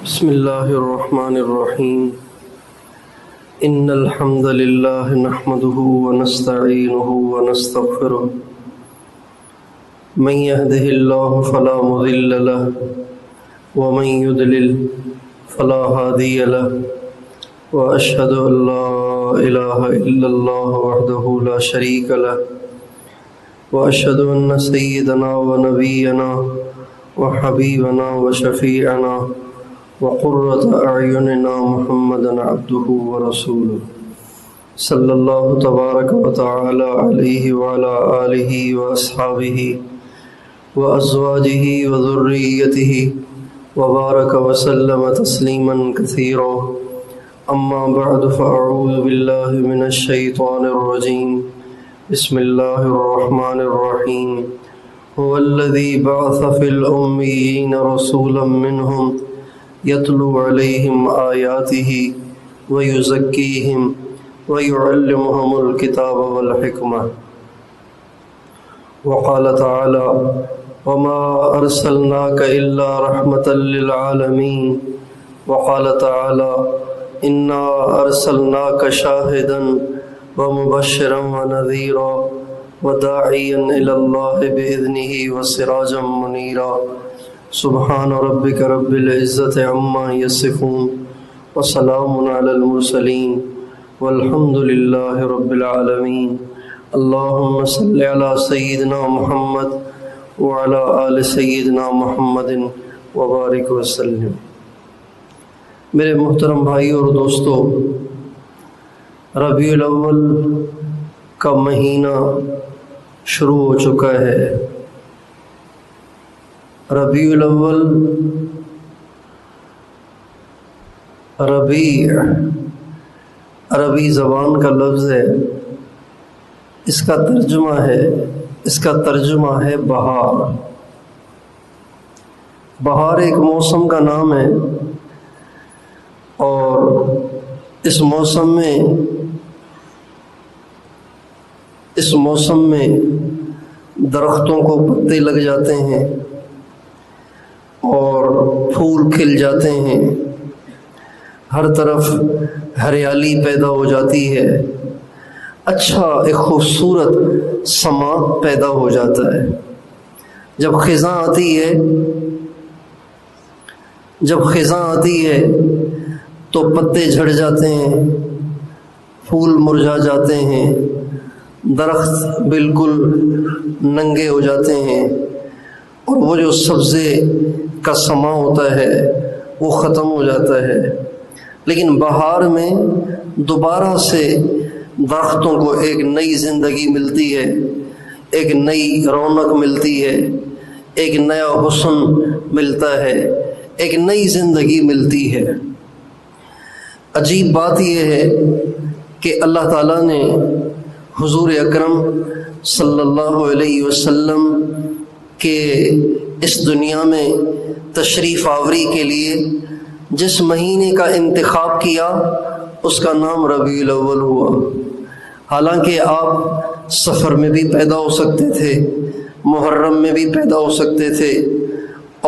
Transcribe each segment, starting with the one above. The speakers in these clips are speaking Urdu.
بسم اللہ الرحمن الرحیم ان الحمد للہ نحمده ونستعینه ونستغفره من يهده الله فلا مضل له ومن يضلل فلا هادي له واشهد ان لا اله الا الله وحده لا شريك له واشهد ان سيدنا ونبينا وحبيبنا وشفيعنا وقرة أعيننا محمدا عبده ورسوله صلى الله تبارك وتعالى عليه وعلى آله وأصحابه وأزواجه وذريته وبارك وسلم تسليما كثيرا أما بعد فأعوذ بالله من الشيطان الرجيم بسم الله الرحمن الرحيم هو الذي بعث في الأميين رسولا منهم يتلو عليهم آياته ويزكيهم ويعلمهم الكتاب والحكمة وقال تعالى وما أرسلناك إلا رحمة للعالمين وقال تعالى إنا أرسلناك شاهدا ومبشرا ونذيرا وداعيا إلى الله بإذنه وسراجا منيرا سبحان ربك رب العزة عما يصفون وسلام على المرسلين والحمد لله رب العالمين اللهم صل على سيدنا محمد وعلى آل سيدنا محمد وبارك وسلم۔ میرے محترم بھائیو اور دوستو، ربیع الاول کا مہینہ شروع ہو چکا ہے۔ ربیع الاول، ربیع عربی زبان کا لفظ ہے، اس کا ترجمہ ہے بہار۔ بہار ایک موسم کا نام ہے، اور اس موسم میں درختوں کو پتے لگ جاتے ہیں اور پھول کھل جاتے ہیں، ہر طرف ہریالی پیدا ہو جاتی ہے، اچھا ایک خوبصورت سما پیدا ہو جاتا ہے۔ جب خزاں آتی ہے تو پتے جھڑ جاتے ہیں، پھول مرجھا جاتے ہیں، درخت بالکل ننگے ہو جاتے ہیں، اور وہ جو سبزے کا سما ہوتا ہے وہ ختم ہو جاتا ہے۔ لیکن بہار میں دوبارہ سے درختوں کو ایک نئی زندگی ملتی ہے، ایک نئی رونق ملتی ہے، ایک نیا حسن ملتا ہے، ایک نئی زندگی ملتی ہے۔ عجیب بات یہ ہے کہ اللہ تعالیٰ نے حضور اکرم صلی اللہ علیہ وسلم کے اس دنیا میں تشریف آوری کے لیے جس مہینے کا انتخاب کیا اس کا نام ربیع الاول ہوا۔ حالانکہ آپ سفر میں بھی پیدا ہو سکتے تھے، محرم میں بھی پیدا ہو سکتے تھے،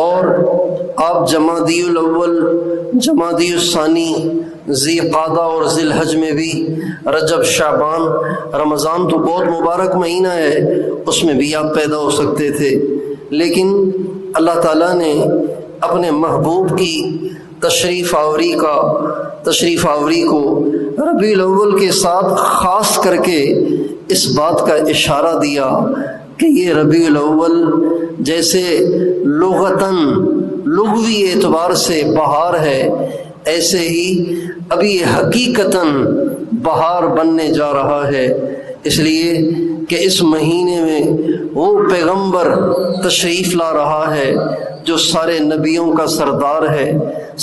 اور آپ جمادی الاول، جمادی الثانی، ذی قعدہ اور ذی الحج میں بھی، رجب، شعبان، رمضان تو بہت مبارک مہینہ ہے، اس میں بھی آپ پیدا ہو سکتے تھے۔ لیکن اللہ تعالیٰ نے اپنے محبوب کی تشریف آوری کو ربیع الاول کے ساتھ خاص کر کے اس بات کا اشارہ دیا کہ یہ ربیع الاول جیسے لغوی اعتبار سے بہار ہے، ایسے ہی ابھی حقیقتاً بہار بننے جا رہا ہے، اس لیے کہ اس مہینے میں وہ پیغمبر تشریف لا رہا ہے جو سارے نبیوں کا سردار ہے،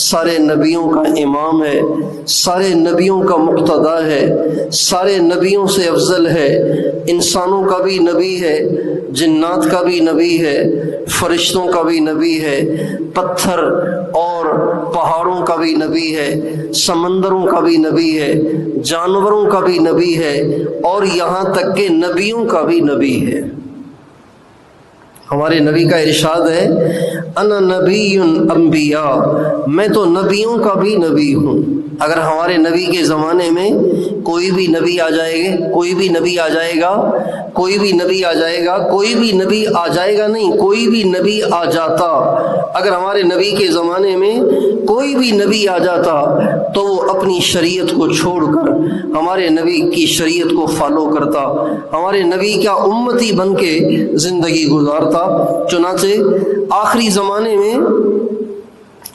سارے نبیوں کا امام ہے، سارے نبیوں کا مقتدا ہے، سارے نبیوں سے افضل ہے، انسانوں کا بھی نبی ہے، جنات کا بھی نبی ہے، فرشتوں کا بھی نبی ہے، پتھر اور پہاڑوں کا بھی نبی ہے، سمندروں کا بھی نبی ہے، جانوروں کا بھی نبی ہے، اور یہاں تک کہ نبیوں کا بھی نبی ہے۔ ہمارے نبی کا ارشاد ہے انا نبی انبیاء، میں تو نبیوں کا بھی نبی ہوں۔ اگر ہمارے نبی کے زمانے میں کوئی بھی نبی آ جائے گا، کوئی بھی نبی آ جائے گا، کوئی بھی نبی آ جائے گا، کوئی بھی نبی آ جائے گا نہیں، کوئی بھی نبی آ جاتا، اگر ہمارے نبی کے زمانے میں کوئی بھی نبی آ جاتا تو وہ اپنی شریعت کو چھوڑ کر ہمارے نبی کی شریعت کو فالو کرتا، ہمارے نبی کا امتی بن کے زندگی گزارتا۔ چنانچہ آخری زمانے میں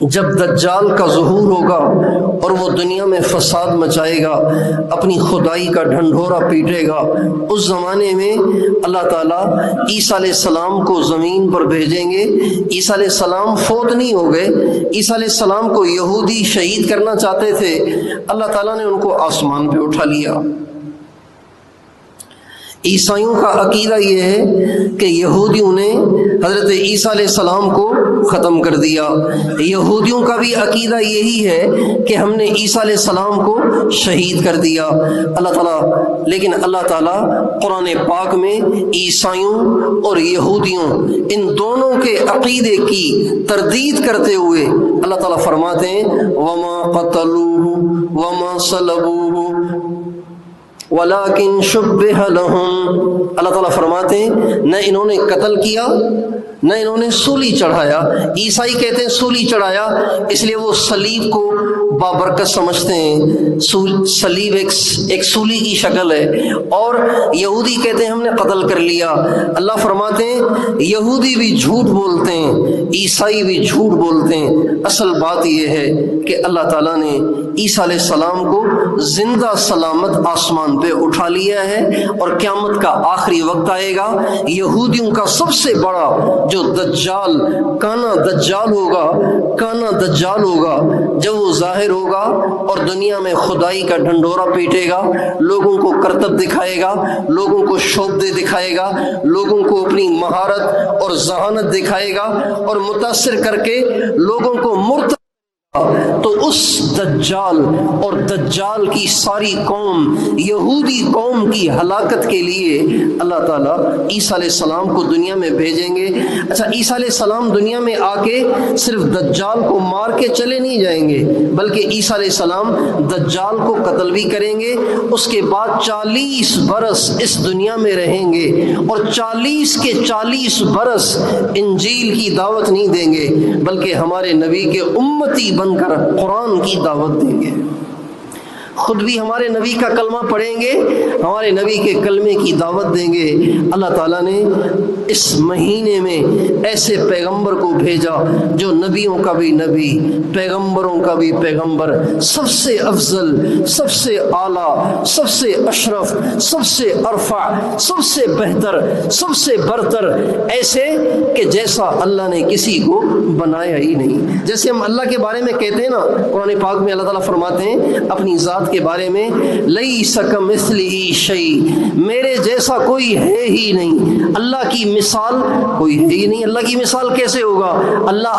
جب دجال کا ظہور ہوگا اور وہ دنیا میں فساد مچائے گا، اپنی خدائی کا ڈھنڈورا پیٹے گا، اس زمانے میں اللہ تعالیٰ عیسیٰ علیہ السلام کو زمین پر بھیجیں گے۔ عیسیٰ علیہ السلام فوت نہیں ہو گئے، عیسیٰ علیہ السلام کو یہودی شہید کرنا چاہتے تھے، اللہ تعالیٰ نے ان کو آسمان پہ اٹھا لیا۔ عیسائیوں کا عقیدہ یہ ہے کہ یہودیوں نے حضرت عیسیٰ علیہ السلام کو ختم کر دیا، یہودیوں کا بھی عقیدہ یہی ہے کہ ہم نے عیسیٰ علیہ السلام کو شہید کر دیا۔ لیکن اللہ تعالیٰ قرآن پاک میں عیسائیوں اور یہودیوں ان دونوں کے عقیدے کی تردید کرتے ہوئے اللہ تعالیٰ فرماتے ہیں وَمَا قَتَلُوهُ وَمَا صَلَبُوهُ وَلَكِنْ شُبِّهَ لَهُمْ، اللہ تعالیٰ فرماتے ہیں نہ انہوں نے قتل کیا نہ انہوں نے سولی چڑھایا۔ عیسائی کہتے ہیں سولی چڑھایا، اس لیے وہ صلیب کو بابرکت سمجھتے ہیں، صلیب ایک سولی کی شکل ہے، اور یہودی کہتے ہیں ہم نے قتل کر لیا۔ اللہ فرماتے ہیں یہودی بھی جھوٹ بولتے ہیں، عیسائی بھی جھوٹ بولتے ہیں، اصل بات یہ ہے کہ اللہ تعالیٰ نے عیسیٰ علیہ السلام کو زندہ سلامت آسمان پہ اٹھا لیا ہے، اور قیامت کا آخری وقت آئے گا، یہودیوں کا سب سے بڑا جو دجال کانا دجال ہوگا جب وہ ظاہر ہوگا اور دنیا میں خدائی کا ڈھنڈورا پیٹے گا، لوگوں کو کرتب دکھائے گا، لوگوں کو شوبدے دکھائے گا، لوگوں کو اپنی مہارت اور ذہانت دکھائے گا اور متاثر کر کے لوگوں کو مرتد، تو اس دجال اور دجال کی ساری قوم، یہودی قوم کی ہلاکت کے لیے اللہ تعالیٰ عیسیٰ علیہ السلام کو دنیا میں بھیجیں گے۔ اچھا، عیسیٰ علیہ السلام دنیا میں آ کے صرف دجال کو مار کے چلے نہیں جائیں گے، بلکہ عیسیٰ علیہ السلام دجال کو قتل بھی کریں گے، اس کے بعد 40 برس اس دنیا میں رہیں گے، اور 40 کے 40 برس انجیل کی دعوت نہیں دیں گے، بلکہ ہمارے نبی کے امتی بن کر قرآن کی دعوت دیں گے، خود بھی ہمارے نبی کا کلمہ پڑھیں گے، ہمارے نبی کے کلمے کی دعوت دیں گے۔ اللہ تعالیٰ نے اس مہینے میں ایسے پیغمبر کو بھیجا جو نبیوں کا بھی نبی، پیغمبروں کا بھی پیغمبر، سب سے افضل، سب سے اعلیٰ، سب سے اشرف، سب سے ارفع، سب سے بہتر، سب سے برتر، ایسے کہ جیسا اللہ نے کسی کو بنایا ہی نہیں۔ جیسے ہم اللہ کے بارے میں کہتے ہیں نا، قرآن پاک میں اللہ تعالیٰ فرماتے ہیں اپنی ذات کے بارے میں لیس کمثلہ شیء، میرے جیسا کوئی ہے ہی نہیں۔ اللہ کی مثال کوئی ہے ہی نہیں، اللہ کی مثال کیسے ہوگا؟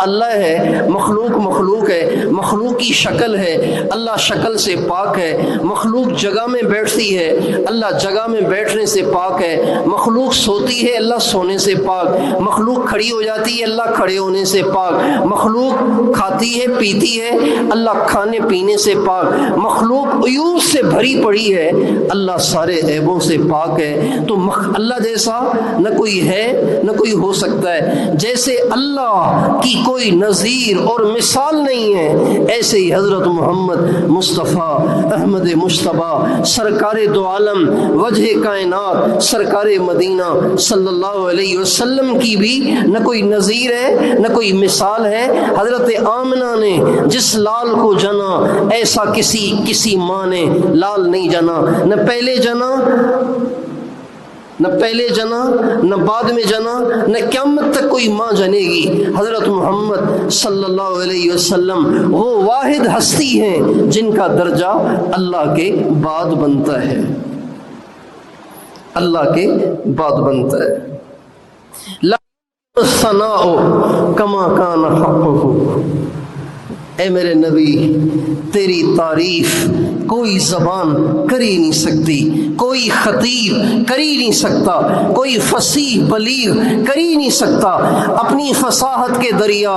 اللہ ہے، مخلوق ہے، مخلوق کی شکل ہے، اللہ شکل سے پاک ہے، مخلوق جگہ میں بیٹھتی ہے، اللہ جگہ میں بیٹھنے سے پاک ہے، مخلوق سوتی ہے، اللہ سونے سے پاک، مخلوق کھڑی ہو جاتی ہے، اللہ کھڑے ہونے سے پاک، مخلوق کھاتی ہے پیتی ہے، اللہ کھانے پینے سے پاک، مخلوق عیوب سے بھری پڑی ہے، اللہ سارے عیبوں سے پاک ہے۔ تو اللہ جیسا نہ کوئی ہے نہ کوئی ہو سکتا ہے، جیسے اللہ کی کوئی نظیر اور مثال نہیں ہے، ایسے ہی حضرت محمد مصطفیٰ احمد مجتبیٰ سرکار دو عالم وجہ کائنات سرکار مدینہ صلی اللہ علیہ وسلم کی بھی نہ کوئی نظیر ہے نہ کوئی مثال ہے۔ حضرت آمنہ نے جس لال کو جنا ایسا کسی ماں نے لال نہیں جنا، نہ پہلے جنا نہ بعد میں جنا، نہ قیامت تک کوئی ماں جنے گی۔ حضرت محمد صلی اللہ علیہ وسلم وہ واحد ہستی ہیں جن کا درجہ اللہ کے بعد بنتا ہے، اللہ کے بعد بنتا ہے۔ لا الثناء کما کان حقہ، اے میرے نبی تیری تعریف کوئی زبان کر ہی نہیں سکتی، کوئی خطیب کر ہی نہیں سکتا، کوئی فصیح بلیغ کر ہی نہیں سکتا اپنی فصاحت کے دریا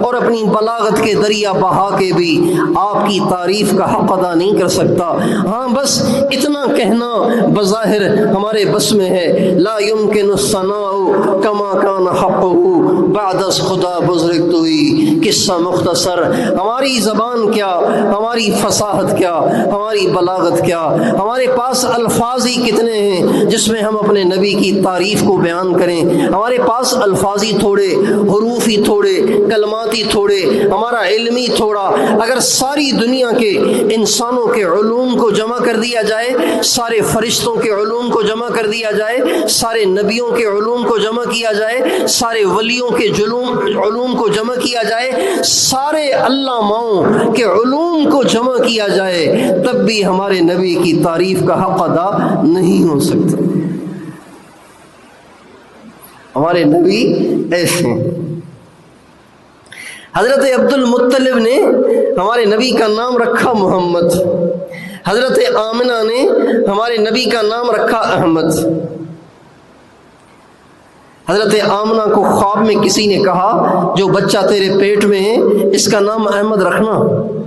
اور اپنی بلاغت کے دریا بہا کے بھی آپ کی تعریف کا حق ادا نہیں کر سکتا۔ ہاں بس اتنا کہنا بظاہر ہمارے بس میں ہے، لا يمكن الثناء کما کان حقہ بعد از خدا بزرگ توئی۔ قصہ مختصر، ہماری زبان کیا، ہماری فصاحت کیا، ہماری بلاغت کیا، ہمارے پاس الفاظ ہی کتنے ہیں جس میں ہم اپنے نبی کی تعریف کو بیان کریں۔ ہمارے پاس الفاظ ہی تھوڑے، حروف ہی تھوڑے، کلمات ہی تھوڑے، ہمارا علم ہی تھوڑا۔ اگر ساری دنیا کے انسانوں کے علوم کو جمع کر دیا جائے، سارے فرشتوں کے علوم کو جمع کر دیا جائے، سارے نبیوں کے علوم کو جمع کیا جائے، سارے ولیوں کے علوم کو جمع کیا جائے، سارے علاماؤں کے علوم کو جمع کیا جائے، تب بھی ہمارے نبی کی تعریف کا حق ادا نہیں ہو سکتا۔ ہمارے نبی ایسے ہیں۔ حضرت عبد المطلب نے ہمارے نبی کا نام رکھا محمد، حضرت آمنہ نے ہمارے نبی کا نام رکھا احمد۔ حضرت آمنہ کو خواب میں کسی نے کہا جو بچہ تیرے پیٹ میں ہے اس کا نام احمد رکھنا،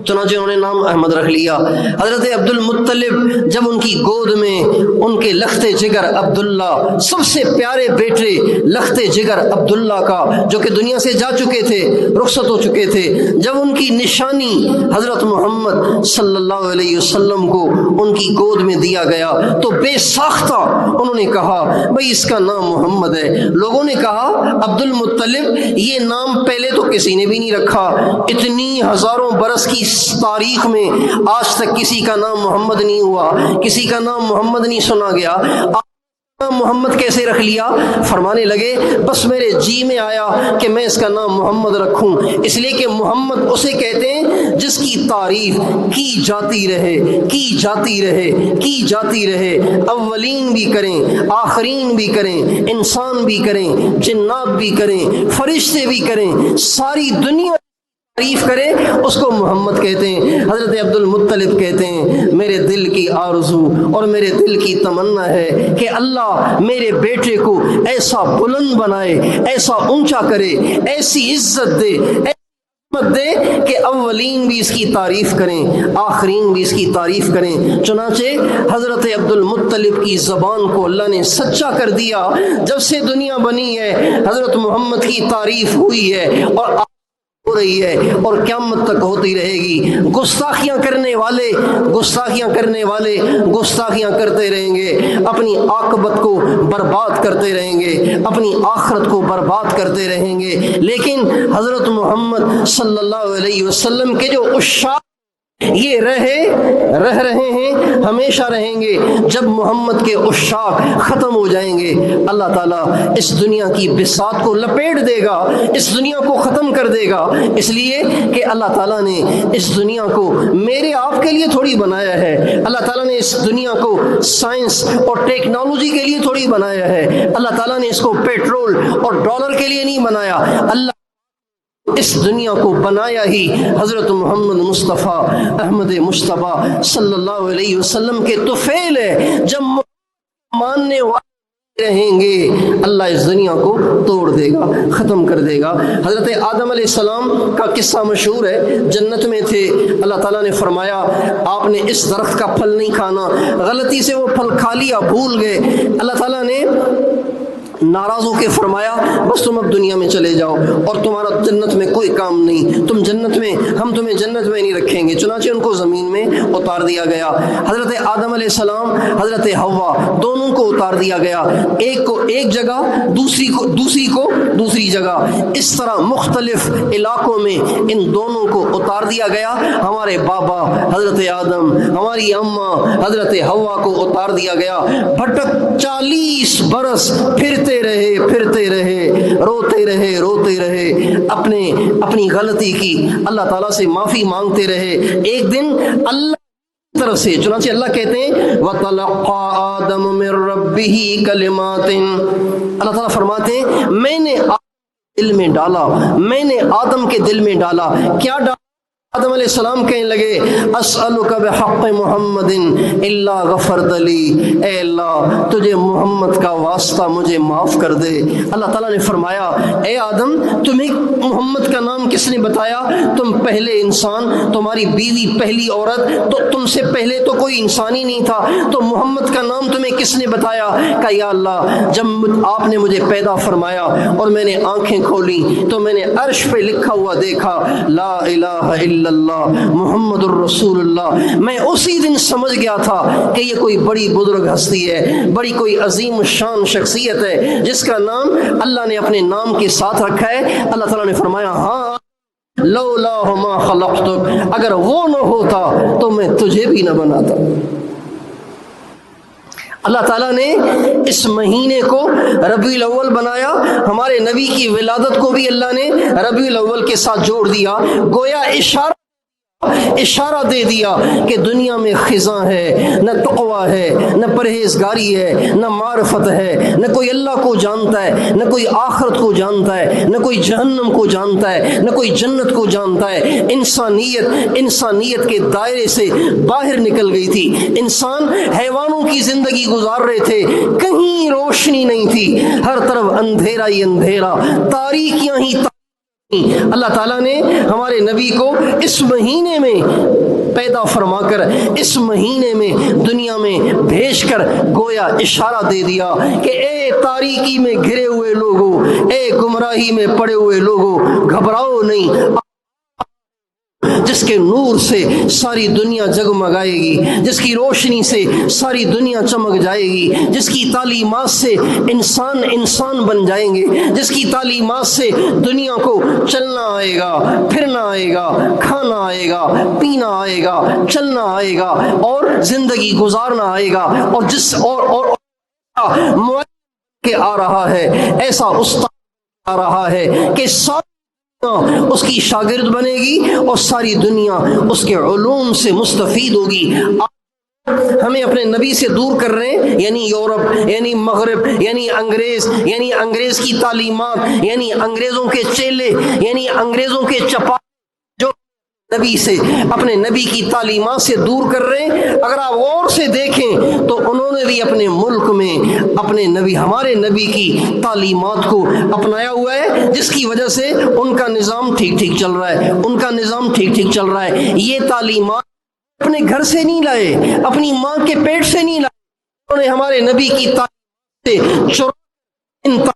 چنانچہ انہوں نے نام احمد رکھ لیا۔ حضرت عبد المطلب جب ان کی گود میں ان کے لخت جگر عبداللہ، سب سے پیارے بیٹے لخت جگر عبداللہ کا جو کہ دنیا سے جا چکے تھے، رخصت ہو چکے تھے، جب ان کی نشانی حضرت محمد صلی اللہ علیہ وسلم کو ان کی گود میں دیا گیا تو بے ساختہ انہوں نے کہا بھئی اس کا نام محمد ہے۔ لوگوں نے کہا عبد المطلب یہ نام پہلے تو کسی نے بھی نہیں رکھا، اتنی ہزاروں برس کی تاریخ میں آج تک کسی کا نام محمد نہیں ہوا، کسی کا نام محمد نہیں سنا گیا، محمد کیسے رکھ لیا؟ فرمانے لگے بس میرے جی میں آیا کہ میں اس کا نام محمد رکھوں، اس لیے کہ محمد اسے کہتے ہیں جس کی تعریف کی جاتی رہے، کی جاتی رہے، کی جاتی رہے، اولین بھی کریں، آخرین بھی کریں، انسان بھی کریں، جنات بھی کریں، فرشتے بھی کریں، ساری دنیا تعریف کرے، اس کو محمد کہتے ہیں۔ حضرت عبد المطلب کہتے ہیں میرے دل کی آرزو اور میرے دل کی تمنا ہے کہ اللہ میرے بیٹے کو ایسا بلند بنائے، ایسا اونچا کرے، ایسی عزت دے، دے کہ اولین بھی اس کی تعریف کریں، آخرین بھی اس کی تعریف کریں۔ چنانچہ حضرت عبد المطلب کی زبان کو اللہ نے سچا کر دیا، جب سے دنیا بنی ہے حضرت محمد کی تعریف ہوئی ہے اور ہو رہی ہے اور قیامت تک ہوتی رہے گی۔ گستاخیاں کرنے والے گستاخیاں کرتے رہیں گے، اپنی عاقبت کو برباد کرتے رہیں گے، اپنی آخرت کو برباد کرتے رہیں گے، لیکن حضرت محمد صلی اللہ علیہ وسلم کے جو عشاق یہ رہ رہے ہیں، ہمیشہ رہیں گے۔ جب محمد کے عشاق ختم ہو جائیں گے اللہ تعالیٰ اس دنیا کی بساط کو لپیٹ دے گا، اس دنیا کو ختم کر دے گا، اس لیے کہ اللہ تعالیٰ نے اس دنیا کو میرے آپ کے لیے تھوڑی بنایا ہے، اللہ تعالیٰ نے اس دنیا کو سائنس اور ٹیکنالوجی کے لیے تھوڑی بنایا ہے، اللہ تعالیٰ نے اس کو پیٹرول اور ڈالر کے لیے نہیں بنایا، اللہ اس دنیا کو بنایا ہی حضرت محمد مصطفیٰ احمد مصطفیٰ صلی اللہ علیہ وسلم کے طفیل ہے۔ جب ماننے والے رہیں گے اللہ اس دنیا کو توڑ دے گا، ختم کر دے گا۔ حضرت آدم علیہ السلام کا قصہ مشہور ہے، جنت میں تھے، اللہ تعالیٰ نے فرمایا آپ نے اس درخت کا پھل نہیں کھانا، غلطی سے وہ پھل کھا لیا، بھول گئے، اللہ تعالیٰ نے ناراض ہو کے فرمایا بس تم اب دنیا میں چلے جاؤ اور تمہارا جنت میں کوئی کام نہیں، تم جنت میں، ہم تمہیں جنت میں نہیں رکھیں گے۔ چنانچہ ان کو زمین میں اتار دیا گیا، حضرت آدم علیہ السلام، حضرت حوا دونوں کو اتار دیا گیا، ایک کو ایک جگہ، دوسری کو دوسری جگہ، اس طرح مختلف علاقوں میں ان دونوں کو اتار دیا گیا۔ ہمارے بابا حضرت آدم، ہماری اماں حضرت حوا کو اتار دیا گیا، بھٹک 40 برس پھرتے رہے، روتے رہے، اپنی غلطی کی اللہ تعالیٰ سے معافی مانگتے رہے۔ ایک دن اللہ کی طرف سے، چنانچہ اللہ کہتے ہیں وَتَلَقَّى آدَمُ مِن رَبِّهِ كَلِمَاتٍ، اللہ تعالیٰ فرماتے ہیں میں نے آدم کے دل میں ڈالا، کیا ڈالا؟ آدم علیہ السلام کہنے لگے اسألک بحق محمد الا غفرت لی، اے اللہ تجھے محمد کا واسطہ مجھے معاف کر دے۔ اللہ تعالیٰ نے فرمایا اے آدم تمہیں محمد کا نام کس نے بتایا؟ تم پہلے انسان، تمہاری بیوی پہلی عورت، تو تم سے پہلے تو کوئی انسان ہی نہیں تھا، تو محمد کا نام تمہیں کس نے بتایا؟ کہا یا اللہ جب آپ نے مجھے پیدا فرمایا اور میں نے آنکھیں کھولی تو میں نے عرش پہ لکھا ہوا دیکھا لا الہ الا اللہ محمد الرسول اللہ۔ میں اسی دن سمجھ گیا تھا کہ یہ کوئی بڑی بزرگ ہستی ہے، بڑی کوئی عظیم الشان شخصیت ہے جس کا نام اللہ نے اپنے نام کے ساتھ رکھا ہے۔ اللہ تعالیٰ نے فرمایا ہاں لولا ما خلقتک، اگر وہ نہ ہوتا تو میں تجھے بھی نہ بناتا۔ اللہ تعالیٰ نے اس مہینے کو ربیع الاول بنایا، ہمارے نبی کی ولادت کو بھی اللہ نے ربیع الاول کے ساتھ جوڑ دیا، گویا اشارہ دے دیا کہ دنیا میں خزاں ہے، نہ تقویٰ ہے، نہ پرہیزگاری ہے، نہ معرفت ہے، نہ کوئی اللہ کو جانتا ہے، نہ کوئی آخرت کو جانتا ہے، نہ کوئی جہنم کو جانتا ہے، نہ کوئی جنت کو جانتا ہے۔ انسانیت کے دائرے سے باہر نکل گئی تھی، انسان حیوانوں کی زندگی گزار رہے تھے، کہیں روشنی نہیں تھی، ہر طرف اندھیرا ہی اندھیرا، تاریکیاں ہی تاریکیاں۔ اللہ تعالیٰ نے ہمارے نبی کو اس مہینے میں پیدا فرما کر، اس مہینے میں دنیا میں بھیج کر گویا اشارہ دے دیا کہ اے تاریکی میں گھرے ہوئے لوگوں، اے گمراہی میں پڑے ہوئے لوگوں، گھبراؤ نہیں، جس کے نور سے ساری دنیا جگمگائے گی، جس کی روشنی سے ساری دنیا چمک جائے گی، جس کی تعلیمات سے انسان بن جائیں گے، جس کی تعلیمات سے دنیا کو چلنا آئے گا، پھرنا آئے گا، کھانا آئے گا، پینا آئے گا، چلنا آئے گا اور زندگی گزارنا آئے گا، اور جس اور کے آ رہا ہے، ایسا استاد آ رہا ہے کہ اس کی شاگرد بنے گی اور ساری دنیا اس کے علوم سے مستفید ہوگی۔ ہمیں اپنے نبی سے دور کر رہے ہیں، یعنی یورپ، یعنی مغرب، یعنی انگریز کی تعلیمات، یعنی انگریزوں کے چیلے، یعنی انگریزوں کے چپا جو نبی سے، اپنے نبی کی تعلیمات سے دور کر رہے ہیں۔ اگر آپ غور سے دیکھیں تو انہوں نے بھی اپنے ملک میں اپنے نبی، ہمارے نبی کی تعلیمات کو اپنایا ہوا ہے، جس کی وجہ سے ان کا نظام ٹھیک ٹھیک چل رہا ہے، ان کا نظام ٹھیک ٹھیک چل رہا ہے۔ یہ تعلیمات اپنے گھر سے نہیں لائے، اپنی ماں کے پیٹ سے نہیں لائے، انہوں نے ہمارے نبی کی تعلیم سے ان کو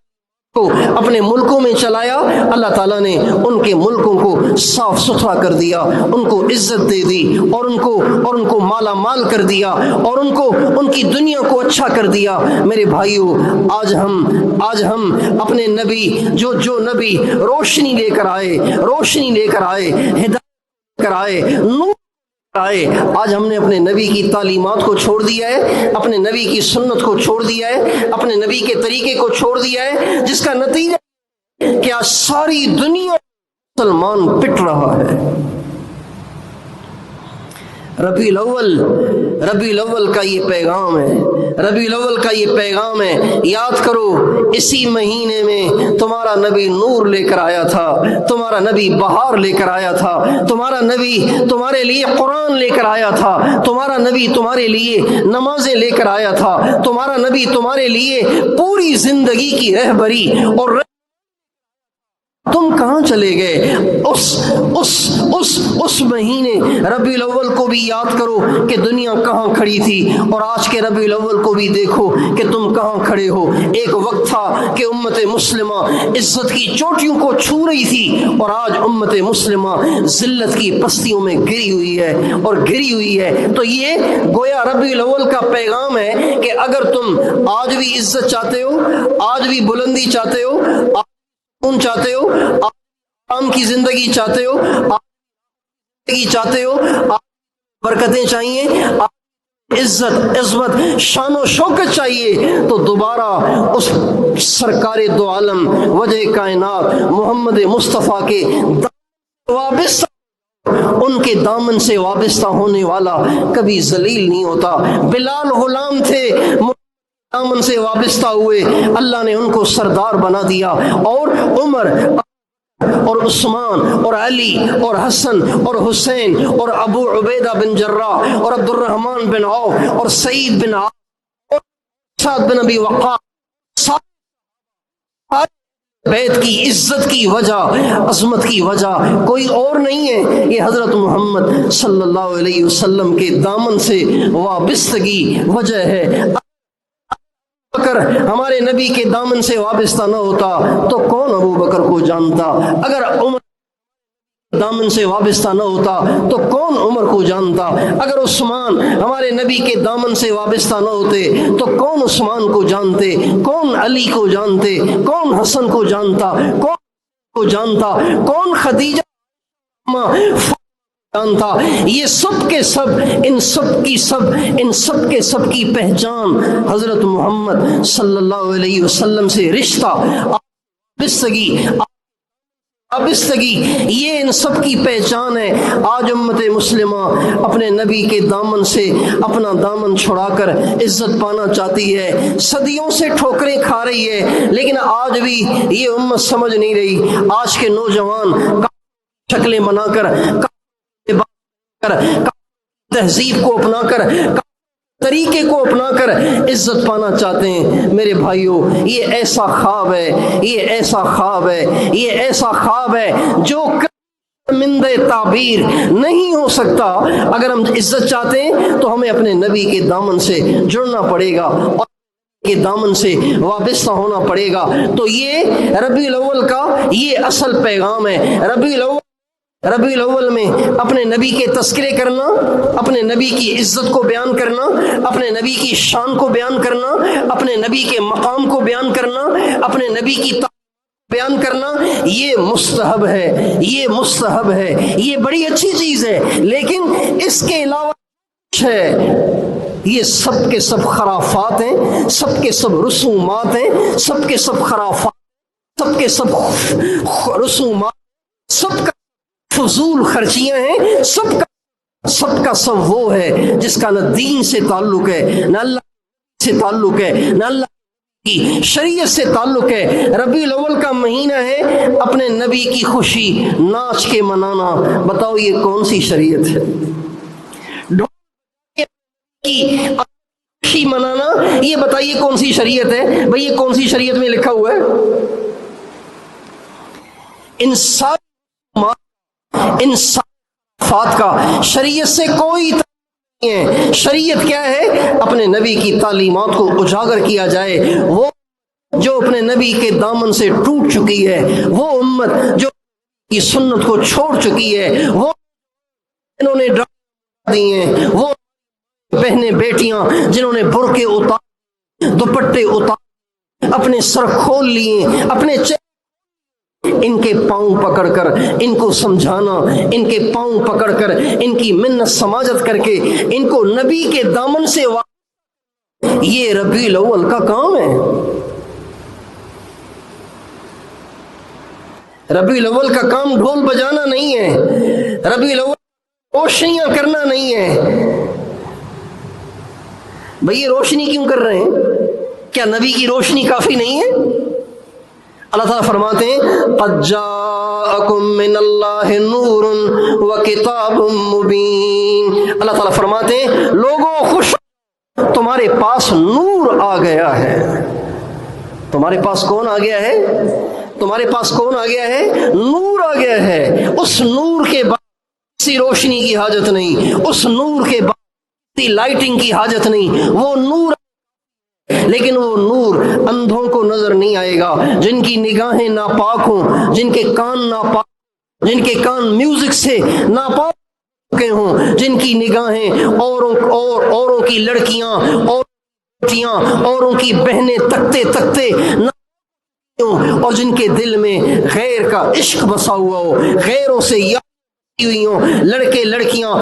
اپنے ملکوں میں چلایا۔ اللہ تعالیٰ نے ان کے ملکوں کو صاف ستھرا کر دیا، ان کو عزت دے دی، اور ان کو مالا مال کر دیا، اور ان کی دنیا کو اچھا کر دیا۔ میرے بھائیوں، آج ہم اپنے نبی جو نبی روشنی لے کر آئے، ہدایت لے کر آئے، نور آج ہم نے اپنے نبی کی تعلیمات کو چھوڑ دیا ہے، اپنے نبی کی سنت کو چھوڑ دیا ہے، اپنے نبی کے طریقے کو چھوڑ دیا ہے، جس کا نتیجہ کہ آج ساری دنیا مسلمان پٹ رہا ہے۔ ربیع الاول کا یہ پیغام ہے، ربیع الاول کا یہ پیغام ہے۔ یاد کرو اسی مہینے میں تمہارا نبی نور لے کر آیا تھا، تمہارا نبی بہار لے کر آیا تھا، تمہارا نبی تمہارے لیے قرآن لے کر آیا تھا، تمہارا نبی تمہارے لیے نمازیں لے کر آیا تھا، تمہارا نبی تمہارے لیے پوری زندگی کی رہبری اور تم کہاں چلے گئے؟ اس مہینے ربیع الاول کو بھی یاد کرو کہ دنیا کہاں کھڑی تھی، اور آج کے ربیع الاول کو بھی دیکھو کہ تم کہاں کھڑے ہو۔ ایک وقت تھا کہ امت مسلمہ عزت کی چوٹیوں کو چھو رہی تھی، اور آج امت مسلمہ ذلت کی پستیوں میں گری ہوئی ہے۔ تو یہ گویا ربیع الاول کا پیغام ہے کہ اگر تم آج بھی عزت چاہتے ہو، آج بھی بلندی چاہتے ہو، چاہتے ہو، آرام کی زندگی چاہتے ہو، برکتیں چاہیے، عزت، عظمت، شان و شوکت چاہیے، تو دوبارہ اس سرکار دو عالم وجہ کائنات محمد مصطفیٰ کے ان کے دامن سے وابستہ ہونے والا کبھی ذلیل نہیں ہوتا۔ بلال غلام تھے، دامن سے وابستہ ہوئے، اللہ نے ان کو سردار بنا دیا، اور عمر اور عثمان اور علی اور حسن اور حسین اور ابو عبیدہ بن جراح اور عبد الرحمن بن عوف اور سعید بن عاص اور سعد بن ابی وقاص، بیت کی عزت کی وجہ، عظمت کی وجہ کوئی اور نہیں ہے، یہ حضرت محمد صلی اللہ علیہ وسلم کے دامن سے وابستگی وجہ ہے۔ اگر ہمارے نبی کے دامن سے وابستہ نہ ہوتا تو کون ابو بکر کو جانتا؟ اگر عمر دامن سے وابستہ نہ ہوتا تو کون عمر کو جانتا؟ اگر عثمان ہمارے نبی کے دامن سے وابستہ نہ ہوتے تو کون عثمان کو جانتے؟ کون علی کو جانتے؟ کون حسن کو جانتا؟ کون کو جانتا؟ کون خدیجہ جانتا؟ یہ سب کے سب، ان سب کے سب کی پہچان حضرت محمد صلی اللہ علیہ وسلم سے رشتہ، وابستگی، یہ ان سب کی پہچان ہے۔ آج امت مسلمہ اپنے نبی کے دامن سے اپنا دامن چھڑا کر عزت پانا چاہتی ہے، صدیوں سے ٹھوکریں کھا رہی ہے، لیکن آج بھی یہ امت سمجھ نہیں رہی۔ آج کے نوجوان شکلیں بنا کر، تہذیب کو اپنا کر، طریقے کو اپنا کر عزت پانا چاہتے ہیں۔ میرے بھائیوں، یہ ایسا خواب ہے، یہ ایسا خواب ہے، یہ ایسا خواب ہے جو شرمندہ تعبیر نہیں ہو سکتا۔ اگر ہم عزت چاہتے ہیں تو ہمیں اپنے نبی کے دامن سے جڑنا پڑے گا اور کے دامن سے وابستہ ہونا پڑے گا۔ تو یہ ربیع الاول کا یہ اصل پیغام ہے۔ ربیع الاول میں اپنے نبی کے تذکرے کرنا، اپنے نبی کی عزت کو بیان کرنا، اپنے نبی کی شان کو بیان کرنا، اپنے نبی کے مقام کو بیان کرنا، اپنے نبی کی بیان کرنا، یہ مستحب ہے، یہ مستحب ہے، یہ بڑی اچھی چیز ہے۔ لیکن اس کے علاوہ ہے، یہ سب کے سب خرافات ہیں، سب کے سب رسومات ہیں، سب کے سب خرافات، سب کے سب رسومات، سب کا فضول خرچیاں ہیں، سب کا سب وہ ہے جس کا نہ دین سے تعلق ہے، نہ اللہ سے تعلق ہے، نہ اللہ کی شریعت سے تعلق ہے۔ ربیع الاول کا مہینہ ہے، اپنے نبی کی خوشی ناچ کے منانا، بتاؤ یہ کون سی شریعت ہے؟ کی خوشی منانا، یہ بتائیے کون سی شریعت ہے؟ بھئی یہ کون سی شریعت میں لکھا ہوا ہے؟ ان صفات کا شریعت سے کوئی تعلق نہیں ہے۔ شریعت کیا ہے؟ اپنے نبی کی تعلیمات کو اجاگر کیا جائے۔ وہ جو اپنے نبی کے دامن سے ٹوٹ چکی ہے، وہ امت جو کی سنت کو چھوڑ چکی ہے، وہ انہوں نے ڈرا دی ہیں، وہ بہنیں بیٹیاں جنہوں نے برقعے اتار، دوپٹے اتار، اپنے سر کھول لیے، اپنے ان کے پاؤں پکڑ کر ان کو سمجھانا، ان کے پاؤں پکڑ کر ان کی منت سماجت کر کے ان کو نبی کے دامن سے یہ ربیع الاول کا کام ہے۔ ربیع الاول کا کام ڈھول بجانا نہیں ہے، ربیع الاول روشنیاں کرنا نہیں ہے۔ بھئی یہ روشنی کیوں کر رہے ہیں؟ کیا نبی کی روشنی کافی نہیں ہے؟ اللہ تعالیٰ فرماتے ہیں قَدْ جَاءَكُم مِّنَ اللَّهِ نُورٌ وَكِتَابٌ مُّبِينٌ۔ اللہ تعالیٰ فرماتے ہیں لوگوں خوش، تمہارے پاس نور آ گیا ہے۔ تمہارے پاس کون آ گیا ہے؟ تمہارے پاس کون آ گیا ہے؟ نور آ گیا ہے۔ اس نور کے بعد کسی روشنی کی حاجت نہیں، اس نور کے بعد کسی لائٹنگ کی حاجت نہیں۔ وہ نور، لیکن وہ نور اندھوں کو نظر نہیں آئے گا، جن کی نگاہیں ناپاک ہوں، جن کے کان ناپاک، جن کے کان میوزک سے ناپاک ہوں، جن کی نگاہیں اوروں کی لڑکیاں اوروں کی بہنیں تکتے تکتے اور جن کے دل میں غیر کا عشق بسا ہوا ہو، غیروں سے یاد ہوئی ہوں، لڑکے لڑکیاں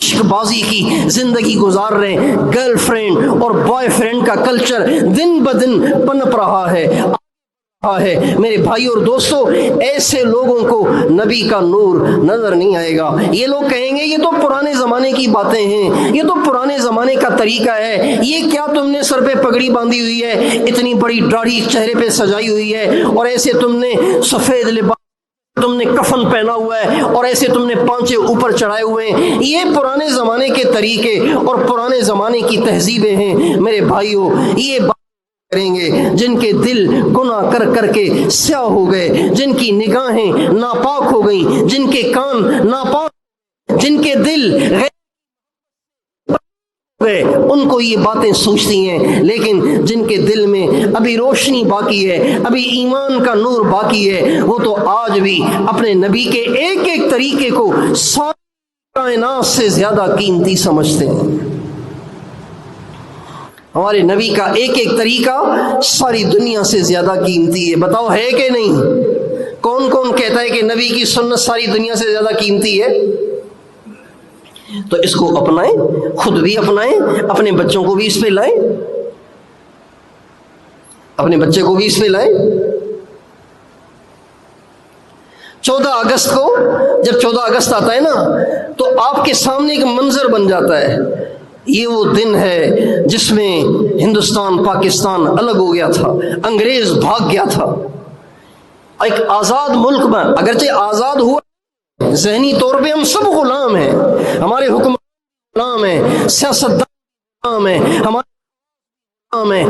عشق بازی کی زندگی گزار رہے ہیں، گرل فرینڈ اور بوائے فرینڈ کا کلچر دن بدن پنپ رہا ہے۔ میرے بھائی اور دوستو، ایسے لوگوں کو نبی کا نور نظر نہیں آئے گا۔ یہ لوگ کہیں گے یہ تو پرانے زمانے کی باتیں ہیں، یہ تو پرانے زمانے کا طریقہ ہے، یہ کیا تم نے سر پہ پگڑی باندھی ہوئی ہے، اتنی بڑی داڑھی چہرے پہ سجائی ہوئی ہے، اور ایسے تم نے سفید لباس تم نے کفن پہنا ہوا ہے اور ایسے تم نے پانچے اوپر چڑھائے ہوئے ہیں، یہ پرانے زمانے کے طریقے اور پرانے زمانے کی تہذیبیں ہیں۔ میرے بھائیوں، یہ بات کریں گے جن کے دل گناہ کر کر کے سیاہ ہو گئے، جن کی نگاہیں ناپاک ہو گئیں، جن کے کان ناپاک، جن کے دل غیر ان کو یہ باتیں سوچتی ہیں، لیکن جن کے دل میں ابھی روشنی باقی ہے، ابھی ایمان کا نور باقی ہے، وہ تو آج بھی اپنے نبی کے ایک ایک طریقے کو ساری کائنات سے زیادہ قیمتی سمجھتے ہیں۔ ہمارے نبی کا ایک ایک طریقہ ساری دنیا سے زیادہ قیمتی ہے۔ بتاؤ ہے کہ نہیں؟ کون کون کہتا ہے کہ نبی کی سنت ساری دنیا سے زیادہ قیمتی ہے؟ تو اس کو اپنائیں، خود بھی اپنائیں، اپنے بچوں کو بھی اس پہ لائیں، اپنے بچے کو بھی اس پہ لائیں۔ 14 اگست کو جب 14 اگست آتا ہے نا تو آپ کے سامنے ایک منظر بن جاتا ہے، یہ وہ دن ہے جس میں ہندوستان پاکستان الگ ہو گیا تھا، انگریز بھاگ گیا تھا، ایک آزاد ملک میں، اگرچہ آزاد ہوا ذہنی طور پہ ہم سب غلام ہیں، ہمارے حکمران غلام ہیں، سیاستدان غلام ہیں، ہمارے غلام ہیں،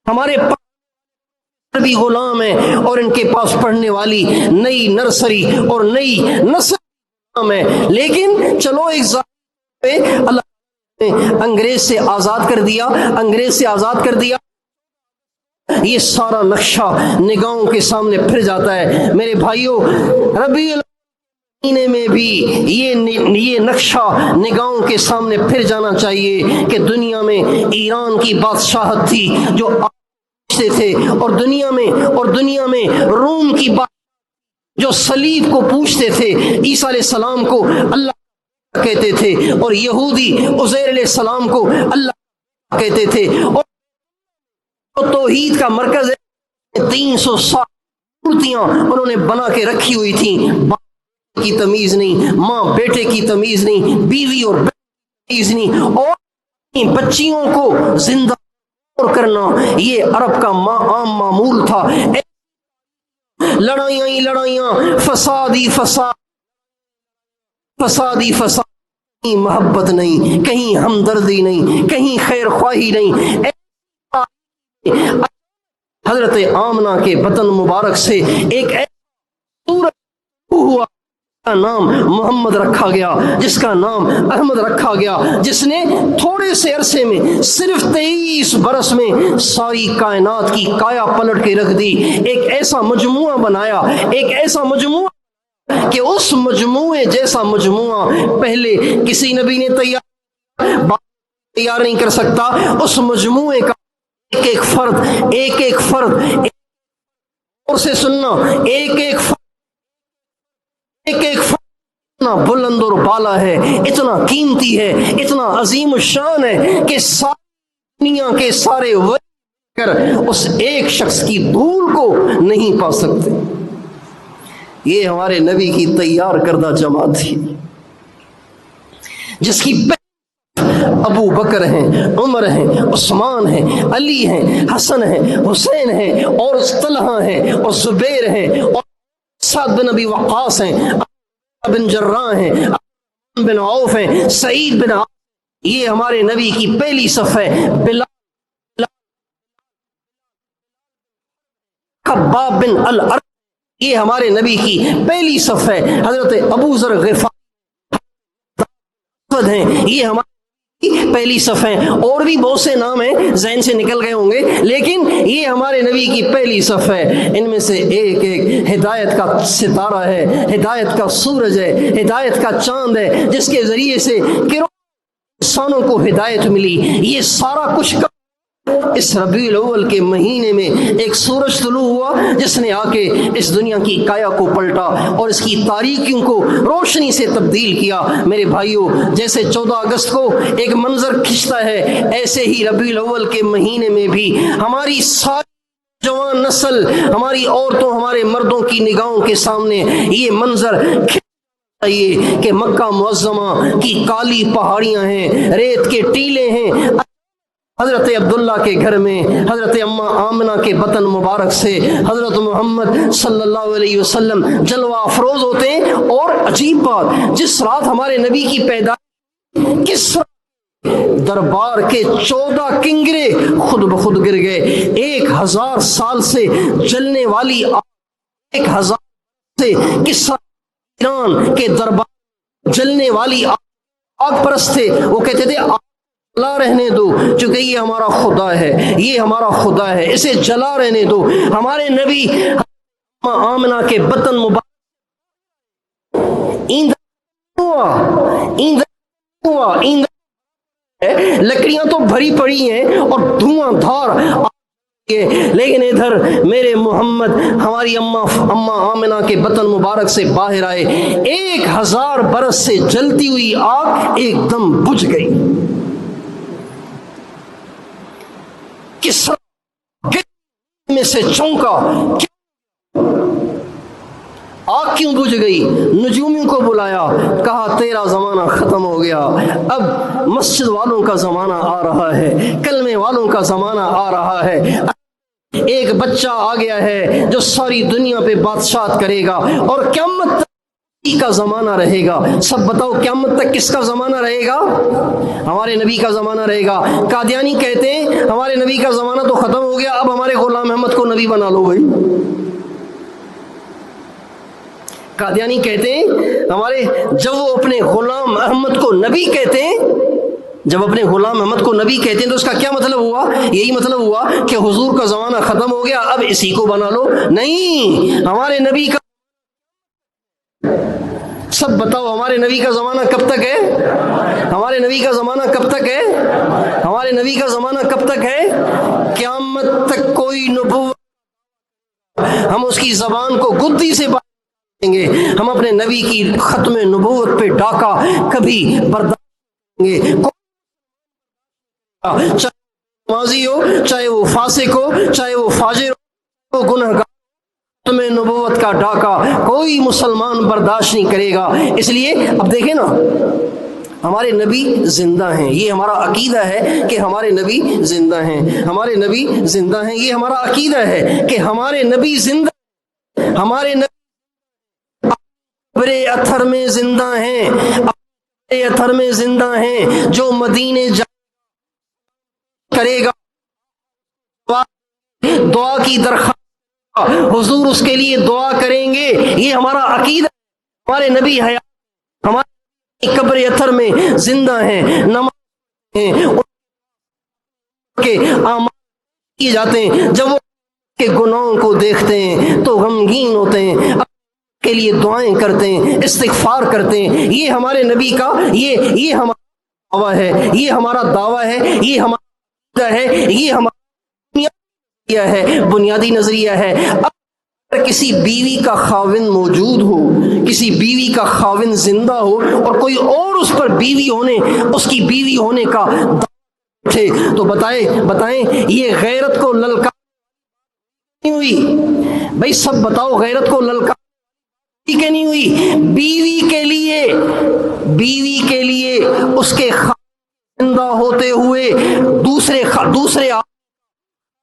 ہمارے بھی غلام ہیں، اور ان کے پاس پڑھنے والی نئی نرسری اور نئی نسل غلام ہے۔ لیکن چلو ایک پہ اللہ نے انگریز سے آزاد کر دیا، انگریز سے آزاد کر دیا، یہ سارا نقشہ نگاہوں کے سامنے پھر جاتا ہے۔ میرے بھائیوں، ربیع مہینے میں بھی یہ نقشہ نگاہوں کے سامنے پھر جانا چاہیے کہ دنیا میں ایران کی بادشاہت تھی جو پوچھتے تھے، اور دنیا میں روم کی بات جو صلیب کو پوچھتے تھے، عیسیٰ علیہ السلام کو اللہ کہتے تھے، اور یہودی عزیر علیہ السلام کو اللہ کہتے تھے، اور توحید کا مرکز ہے۔ 360 مورتیاں انہوں نے بنا کے رکھی ہوئی تھیں، باپ کی تمیز نہیں، ماں بیٹے کی تمیز نہیں، بیوی اور بیٹے کی تمیز نہیں، اور بچیوں کو زندہ کرنا یہ عرب کا عام معمول تھا۔ لڑائیاں ہی لڑائیاں، فسادی فساد، محبت نہیں، کہیں ہمدردی نہیں، کہیں خیر خواہی نہیں۔ حضرت آمنہ کے بطن مبارک سے ایک ایسا سورج ہوا جس کا نام محمد رکھا گیا، جس کا نام احمد رکھا گیا، جس نے تھوڑے سے عرصے میں صرف 23 برس میں ساری کائنات کی کایا پلٹ کے رکھ دی۔ ایک ایسا مجموعہ بنایا، ایک ایسا مجموعہ کہ اس مجموعے جیسا مجموعہ پہلے کسی نبی نے تیار نہیں کر سکتا۔ اس مجموعے کا ایک ایک فرد اور سے سننا، ایک فرد اتنا بلند اور بالا ہے، اتنا قیمتی ہے، اتنا عظیم الشان ہے کہ ساری دنیا کے سارے ولی کر اس ایک شخص کی بھول کو نہیں پا سکتے۔ یہ ہمارے نبی کی تیار کردہ جماعت تھی، جس کی ابو بکر ہیں، عمر ہیں، عثمان ہیں، علی ہیں، حسن ہیں، حسین ہیں، اور طلحہ ہیں، اور زبیر ہیں، اور سعد بن ابی وقاص ہیں، بن جراح ہیں، بن عوف ہیں، سعید بن عاص۔ یہ ہمارے نبی کی پہلی صف ہے۔ بلال، خباب بن الارقم، یہ ہمارے نبی کی پہلی صف ہے۔ حضرت ابو ذر غفاری ہیں، یہ ہمارے پہلی صف ہیں۔ اور بھی بہت سے نام ہیں، ذہن سے نکل گئے ہوں گے، لیکن یہ ہمارے نبی کی پہلی صف ہے۔ ان میں سے ایک ایک ہدایت کا ستارہ ہے، ہدایت کا سورج ہے، ہدایت کا چاند ہے، جس کے ذریعے سے انسانوں کو ہدایت ملی۔ یہ سارا کچھ اس ربیع الاول کے مہینے میں ایک سورج طلوع ہوا جس نے آ کے اس دنیا کی کایا کو پلٹا اور اس کی تاریکیوں کو روشنی سے تبدیل کیا۔ میرے بھائیوں، جیسے 14 اگست کو ایک منظر کھنچتا ہے، ایسے ہی ربیع الاول کے مہینے میں بھی ہماری ساری جوان نسل، ہماری عورتوں، ہمارے مردوں کی نگاہوں کے سامنے یہ منظر چاہیے کہ مکہ معظمہ کی کالی پہاڑیاں ہیں، ریت کے ٹیلے ہیں، حضرت عبداللہ کے گھر میں حضرت اما آمنہ کے بطن مبارک سے حضرت محمد صلی اللہ علیہ وسلم جلوہ افروز ہوتے ہیں. اور عجیب بات، جس رات ہمارے نبی کی پیدائش، کس دربار کے 14 کنگرے خود بخود گر گئے. 1000 سال سے جلنے والی 1000 سے کس ایران کے دربار جلنے والی آگ پرست تھے. وہ کہتے تھے جلا رہنے دو، چونکہ یہ ہمارا خدا ہے، یہ ہمارا خدا ہے، اسے جلا رہنے دو. ہمارے نبی آمنہ کے بطن مبارک لکڑیاں تو بھری پڑی ہیں اور دھواں دھار، لیکن ادھر میرے محمد ہماری اما آمنہ کے بطن مبارک سے باہر آئے. 1000 برس سے جلتی ہوئی آگ ایک دم بجھ گئی. کس میں سے چونکا، آگ کیوں بجھ گئی؟ نجومیوں کو بلایا، کہا تیرا زمانہ ختم ہو گیا، اب مسجد والوں کا زمانہ آ رہا ہے، کلمے والوں کا زمانہ آ رہا ہے. ایک بچہ آ گیا ہے جو ساری دنیا پہ بادشاہت کرے گا اور قیامت تک کا زمانہ رہے گا. سب بتاؤ قیامت تک کس کا زمانہ رہے گا؟ ہمارے نبی کا زمانہ رہے گا. قادیانی کہتے ہیں ہمارے نبی کا زمانہ تو ختم ہو گیا، اب ہمارے غلام احمد کو نبی بنا لو بھائی. قادیانی کہتے ہیں جب وہ اپنے غلام احمد کو نبی کہتے ہیں، جب اپنے غلام احمد کو نبی کہتے ہیں تو اس کا کیا مطلب ہوا؟ یہی مطلب ہوا کہ حضور کا زمانہ ختم ہو گیا، اب اسی کو بنا لو. نہیں، ہمارے نبی کا، سب بتاؤ ہمارے نبی کا زمانہ کب تک ہے؟ ہمارے نبی کا زمانہ کب تک ہے؟ ہمارے نبی کا زمانہ کب تک ہے؟ قیامت تک کوئی نبوت ہم اس کی زبان کو گدی سے دیں گے. ہم اپنے نبی کی ختم نبوت پہ ڈاکہ کبھی برداشت کریں گے. چاہے نمازی ہو، چاہے وہ فاسق ہو، چاہے وہ فاجر ہو، گنہگار، ختم نبوت کا ڈاکہ کوئی مسلمان برداشت نہیں کرے گا. اس لیے اب دیکھیں نا، ہمارے نبی زندہ ہیں، یہ ہمارا عقیدہ ہے کہ ہمارے نبی زندہ ہیں. ہمارے نبی زندہ ہیں، یہ ہمارا عقیدہ ہے کہ ہمارے نبی زندہ، ہمارے نبی قبر اطہر میں زندہ ہیں، قبر اطہر میں زندہ ہیں. جو مدینے کرے گا دعا کی درخواست، حضور اس کے لیے دعا کریں گے. یہ ہمارا عقیدہ. ہمارے نبی حیات، ہمارے قبر اطہر میں زندہ ہیں، نماز ہیں، کے اعمال کیے جاتے ہیں. جب وہ کے گناہوں کو دیکھتے ہیں تو غمگین ہوتے ہیں، کے لیے دعائیں کرتے ہیں، استغفار کرتے ہیں. یہ ہمارے نبی کا یہ ہمارا دعویٰ ہے، یہ ہمارا دعویٰ ہے، یہ ہمارا ہے، یہ ہمارا بنیادی نظریہ ہے. اگر کسی بیوی کا خاوند موجود ہو، کسی بیوی کا خاوند زندہ ہو اور کوئی اور اس پر اس کی بیوی ہونے کا تھے تو بتائیں یہ غیرت کو للکار نہیں ہوئی؟ بھائی سب بتاؤ، غیرت کو للکار کہ نہیں ہوئی؟ بیوی کے لیے اس کے زندہ ہوتے ہوئے دوسرے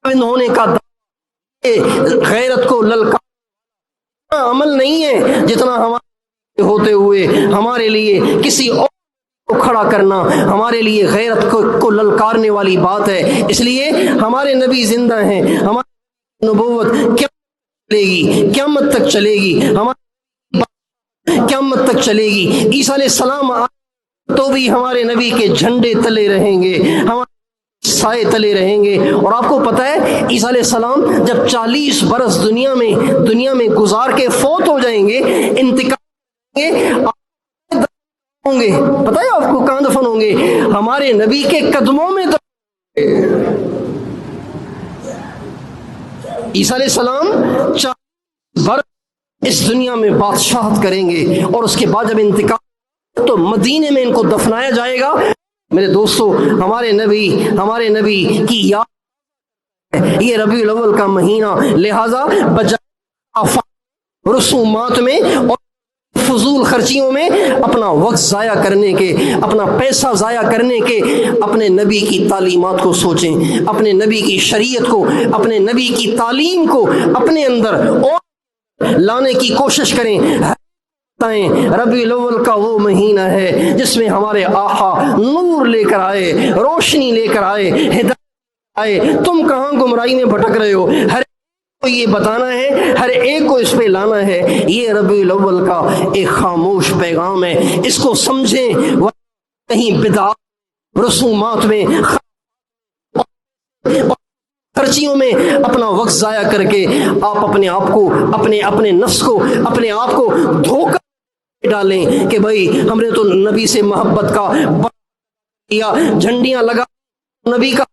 ہونے کا غیرت کو للکار عمل نہیں ہے جتنا ہمارے ہوتے ہوئے ہمارے لیے کسی اور کو کھڑا کرنا ہمارے لیے غیرت کو للکارنے والی بات ہے. اس لیے ہمارے نبی زندہ ہیں، ہماری نبوت قیامت تک چلے گی، ہماری قیامت تک چلے گی. عیسیٰ علیہ السلام تو بھی ہمارے نبی کے جھنڈے تلے رہیں گے، ہمارے سائے تلے رہیں گے. اور آپ کو پتہ ہے عیسیٰ علیہ السلام جب 40 برس دنیا میں گزار کے فوت ہو جائیں گے، انتقال ہوں گے، پتہ ہے آپ کو کہاں دفن ہوں گے؟ ہمارے نبی کے قدموں میں. عیسیٰ علیہ السلام 40 برس اس دنیا میں بادشاہت کریں گے اور اس کے بعد جب انتقال تو مدینے میں ان کو دفنایا جائے گا. میرے دوستو، ہمارے نبی کی یاد، یہ ربیع الاول کا مہینہ، لہذا بجائے رسومات میں اور فضول خرچیوں میں اپنا وقت ضائع کرنے کے، اپنا پیسہ ضائع کرنے کے اپنے نبی کی تعلیمات کو سوچیں، اپنے نبی کی شریعت کو، اپنے نبی کی تعلیم کو اپنے اندر اور لانے کی کوشش کریں۔ ربیع الاول کا وہ مہینہ ہے جس میں ہمارے آقا نور لے کر آئے، روشنی لے کر آئے، ہدایت آئے۔ تم کہاں گمراہی میں بھٹک رہے ہو؟ ہر ایک کو یہ بتانا ہے، ہر ایک کو اس پہ لانا ہے۔ یہ ربیع الاول کا ایک خاموش پیغام ہے، اس کو سمجھیں۔ کہیں بدعات، رسومات میں، خرچیوں میں اپنا وقت ضائع کر کے آپ اپنے آپ کو، اپنے نفس کو، اپنے آپ کو دھوکہ ڈالیں کہ بھائی ہم نے تو نبی سے محبت کا کیا، جھنڈیاں لگا، نبی کا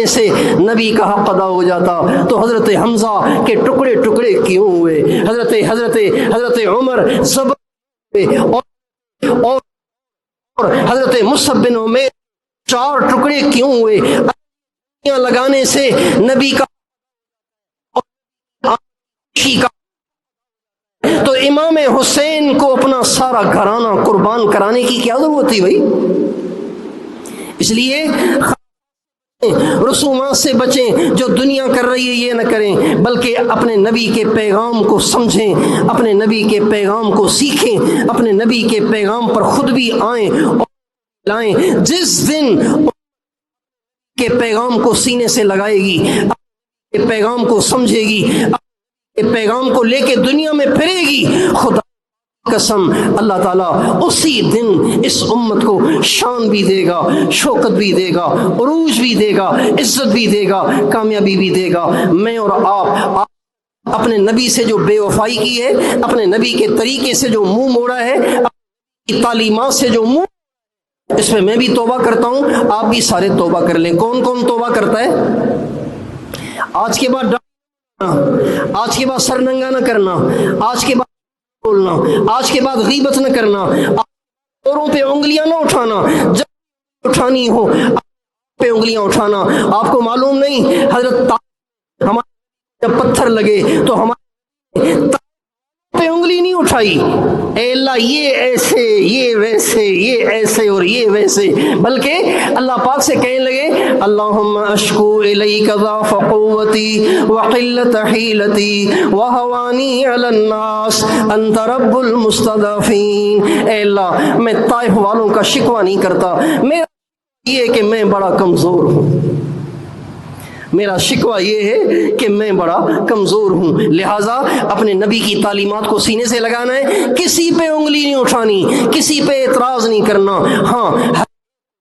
سے نبی کا حق ادا ہو جاتا تو حضرت حمزہ کے ٹکڑے ٹکڑے کیوں ہوئے؟ حضرت عمر اور حضرت مصعب بن عمیر 4 ٹکڑے کیوں ہوئے؟ لگانے سے نبی کا تو امام حسین کو اپنا سارا گھرانہ قربان کرانے کی کیا ضرورت تھی بھائی؟ اس لیے رسومات سے بچیں، جو دنیا کر رہی ہے یہ نہ کریں، بلکہ اپنے نبی کے پیغام کو سمجھیں، اپنے نبی کے پیغام کو سیکھیں، اپنے نبی کے پیغام پر خود بھی آئیں اور لائیں۔ جس دن کے پیغام کو سینے سے لگائے گی، اپنے پیغام کو سمجھے گی، اپنے پیغام کو لے کے دنیا میں پھرے گی، خدا قسم اللہ تعالیٰ اسی دن اس امت کو شان بھی دے گا، شوکت بھی دے گا، عروج بھی دے گا، عزت بھی دے گا، کامیابی بھی دے گا۔ میں اور آپ اپنے نبی سے جو بے وفائی کی ہے، اپنے نبی کے طریقے سے جو منہ موڑا ہے، اپنی تعلیمات سے جو منہ، اس میں بھی توبہ کرتا ہوں، آپ بھی سارے توبہ کر لیں۔ کون کون توبہ کرتا ہے؟ آج کے بعد آج کے بعد سر ننگا نہ کرنا، آج کے بعد بولنا، آج کے بعد غیبت نہ کرنا، اوروں پہ انگلیاں نہ اٹھانا، جب اٹھانی ہو پہ انگلیاں اٹھانا۔ آپ کو معلوم نہیں حضرت ہمارے جب پتھر لگے تو ہمارے پہ انگلی نہیں اٹھائی، اے اللہ یہ ایسے، یہ ویسے، یہ ایسے اور یہ ویسے، بلکہ اللہ پاک سے کہنے لگے اللہم اشکو الیک ضعف قوتی وقلت حیلتی وہوانی علی الناس انت رب المستضعفین۔ اے اللہ میں طائف والوں کا شکوہ نہیں کرتا، میرا یہ کہ میں بڑا کمزور ہوں، میرا شکوہ یہ ہے کہ میں بڑا کمزور ہوں، لہٰذا اپنے نبی کی تعلیمات کو سینے سے لگانا ہے، کسی پہ انگلی نہیں اٹھانی، کسی پہ اعتراض نہیں کرنا، ہاں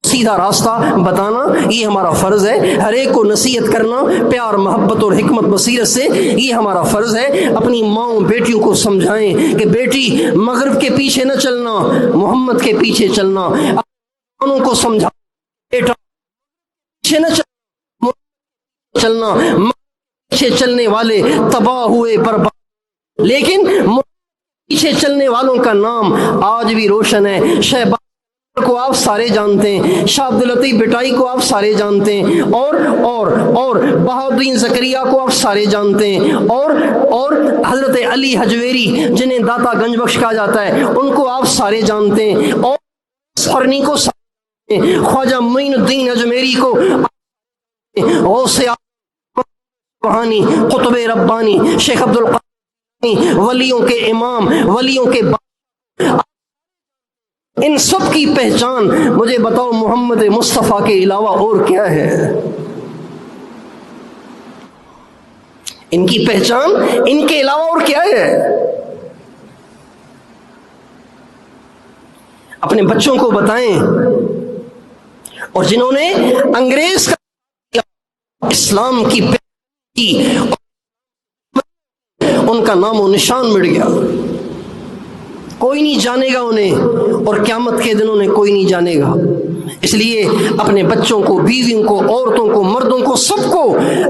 سیدھا راستہ بتانا یہ ہمارا فرض ہے، ہر ایک کو نصیحت کرنا پیار محبت اور حکمت بصیرت سے یہ ہمارا فرض ہے۔ اپنی ماؤں بیٹیوں کو سمجھائیں کہ بیٹی مغرب کے پیچھے نہ چلنا، محمد کے پیچھے چلنا، اپنوں کو سمجھا بیٹا پیچھے نہ چلنا، پیچھے چلنے والے تباہ ہوئے برباد، لیکن پیچھے چلنے والوں کا نام آج بھی روشن ہے۔ شہباز کو آپ سارے جانتے ہیں، شاہ عبداللطیف بٹائی کو آپ سارے جانتے ہیں، اور بہاؤالدین زکریا کو آپ سارے جانتے ہیں، اور حضرت علی حجویری جنہیں داتا گنج بخش کہا جاتا ہے ان کو آپ سارے جانتے ہیں، اور سرنی کو سارے جانتے ہیں، خواجہ معین الدین اجمیری کو، غوث روحانی، قطب ربانی، شیخ عبدالقادر، ولیوں کے امام، ولیوں کے ان سب کی پہچان مجھے بتاؤ محمد مصطفیٰ کے علاوہ اور کیا ہے؟ ان کی پہچان ان کے علاوہ اور کیا ہے؟ اپنے بچوں کو بتائیں، اور جنہوں نے انگریز کا اسلام کی ان کا نام و نشان مٹ گیا، کوئی نہیں جانے گا انہیں، اور قیامت کے دن انہیں کوئی نہیں جانے گا۔ اس لیے اپنے بچوں کو، بیویوں کو، عورتوں کو، مردوں کو، سب کو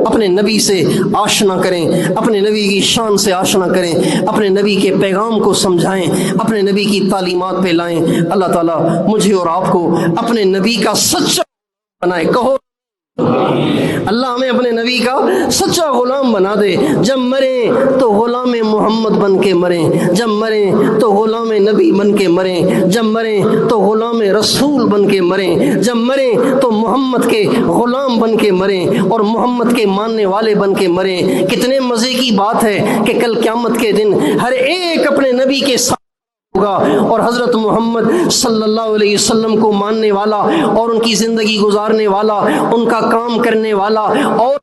اپنے نبی سے آشنا کریں، اپنے نبی کی شان سے آشنا کریں، اپنے نبی کے پیغام کو سمجھائیں، اپنے نبی کی تعلیمات پہ لائیں۔ اللہ تعالیٰ مجھے اور آپ کو اپنے نبی کا سچا بنائے۔ کہو اللہ ہمیں اپنے نبی کا سچا غلام بنا دے. جب مریں تو غلام محمد بن کے مریں، جب مریں تو غلام نبی بن کے مریں، جب مریں تو غلام رسول بن کے مریں، جب مریں تو محمد کے غلام بن کے مریں اور محمد کے ماننے والے بن کے مریں. کتنے مزے کی بات ہے کہ کل قیامت کے دن ہر ایک اپنے نبی کے ساتھ ہوگا اور حضرت محمد صلی اللہ علیہ وسلم کو ماننے والا اور ان کی زندگی گزارنے والا، ان کا کام کرنے والا اور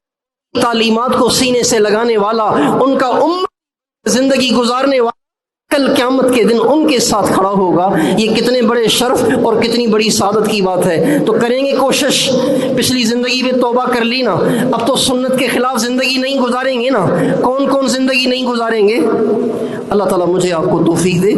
تعلیمات کو سینے سے لگانے والا، ان کا امت زندگی گزارنے والا کل قیامت کے دن ان کے ساتھ کھڑا ہوگا. یہ کتنے بڑے شرف اور کتنی بڑی سعادت کی بات ہے. تو کریں گے کوشش. پچھلی زندگی میں توبہ کر لی نا، اب تو سنت کے خلاف زندگی نہیں گزاریں گے نا. کون کون زندگی نہیں گزاریں گے؟ اللہ تعالیٰ مجھے آپ کو توفیق دے.